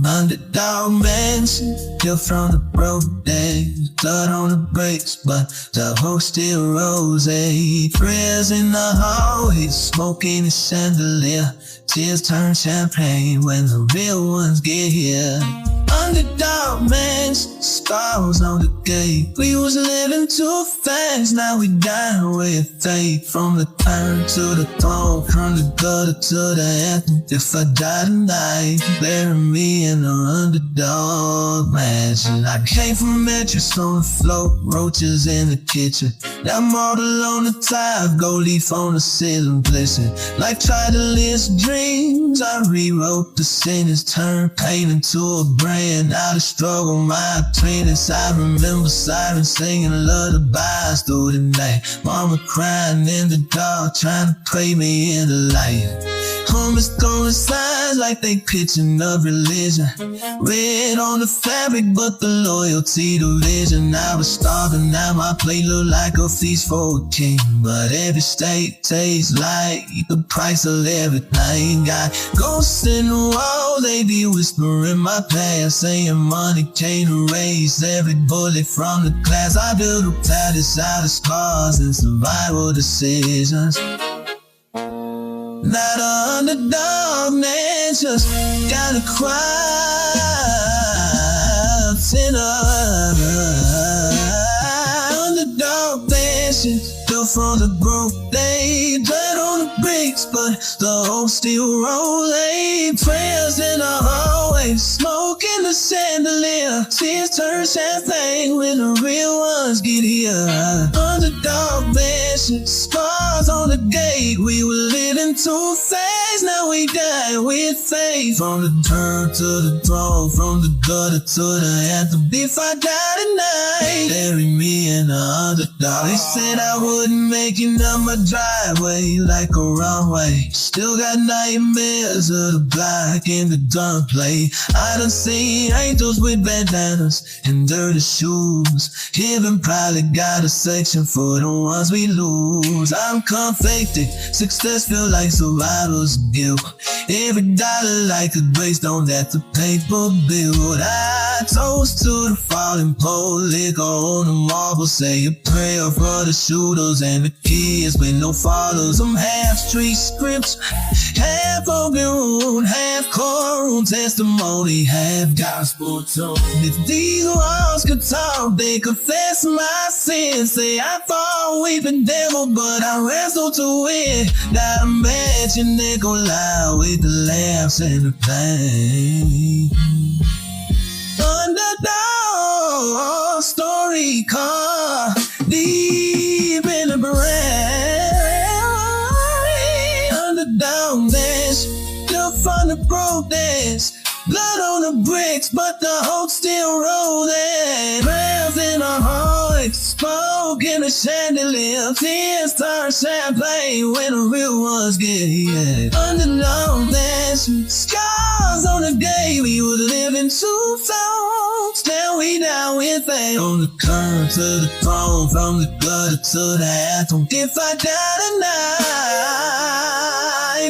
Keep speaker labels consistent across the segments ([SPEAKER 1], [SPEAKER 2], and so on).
[SPEAKER 1] Underdog mansion, built from the broke days. Blood on the brakes, but the hope still rose. Prayers in the hallways, smoking a chandelier. Tears turn champagne when the real ones get here. Underdog mansion, scars on the gate. We was living too fast, now we dying with faith. From the turn to the throne, from the gutter to the anthem. If I die tonight, bury me in the underdog mansion. I came from mattress on the floor, roaches in the kitchen. Now model on the top, gold leaf on the ceiling glisten. Life tried to list dreams, I rewrote the sentence. Turned pain into a brand, now the struggle my apprentice. I remember sirens singing lullabies through the night. Mama crying in the dark, trying to pray me into life. Homies throwing signs like they pitching up religion. Red on the fabric, but the loyalty to vision. I was starving, now my plate look like a feast for a king. But every steak tastes like the price of everything. Got ghosts in the wall, they be whispering my past, saying money can't erase every bullet from the class. I built a palace out of scars and survival decisions. Not an underdog man, just gotta cry sinner. Underdog patience, built from the broke day. Blood on the bricks, but the hope still rolling. Prayers in the hallway, smoke in the chandelier. Tears turn champagne when the real ones get here. Underdog patience, scars on the gate. We were living too fast, now we die with faith. From the turn to the throne, from the gutter to the anthem. If I die tonight, bury me in the underdog. They said I wouldn't make it up my driveway like a runway. Still got nightmares of the block and the gunplay. I done seen angels with bandanas and dirty shoes. Heaven probably got a section for the ones we lose. I'm conflicted, success feel like survivor's guilt. Every dollar like a gravestone that the paper built. I toast to the falling pole, liquor on the marble. Say a prayer for the shooters and the kids with no fathers. I'm half street scripts, half open room, half courtroom testimony, half gospel tone. If these walls could talk, they confess my sins. Say I fall with the devil, but I wrestle to win. Not a match and they go loud with the laughs and the pain. Underdog story car, deep in the brain. Underdog dance, built from the broke dance. Blood on the bricks, but the hope still rolling. Prayers in the heart, smoke in the chandelier. Tears turn champagne when the real ones get here. Underdog dancing, scars on the day. We were living too fast, now we down with faith. On the curb to the throne, from the gutter to the anthem. If I die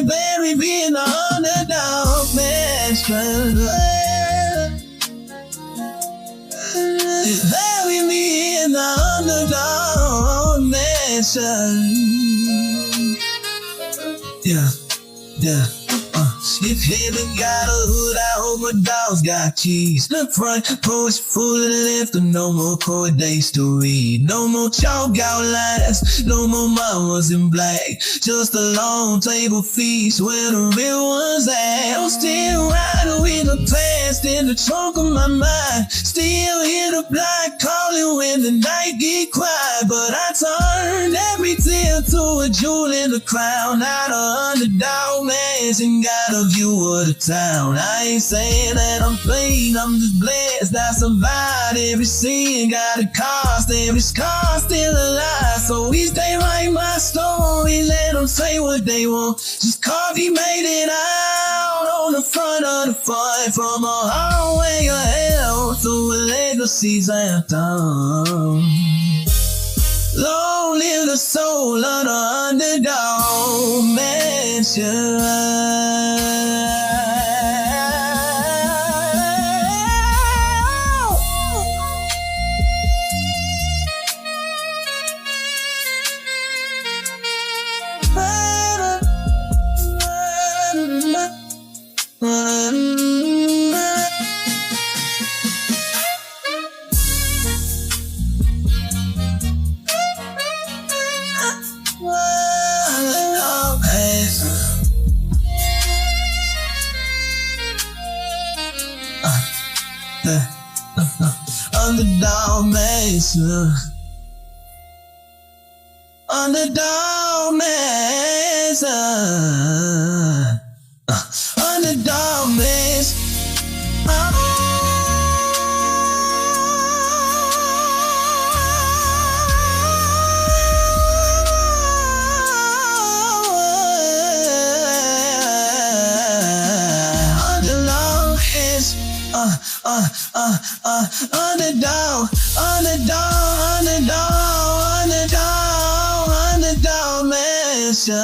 [SPEAKER 1] tonight, bury me in the underdog mansion. Bury me in the underdog mansion. Yeah. If heaven got a hood, I hope my dogs got keys. The front porch full of lift, no more court days to read. No more chalk outlines, no more mamas in black. Just a long table feast where the real ones at. I'm still riding with the past in the trunk of my mind. Still hear the block calling when the night get quiet. But I turned every tear to a jewel in the crown. Not a underdog mansion, got a view of the town. I ain't saying that I'm plain, I'm just blessed. I survived every sin, got a cost, every scar still alive. So each day write my story, let them say what they want. Just coffee made it out on the front of the fight. From a hallway of hell to a legacy's anthem. Long live the soul of the underdog mansion. Underdog mansion. Underdog mansion. Underdog mansion. Underdog, underdog, underdog, underdog, underdog mansion.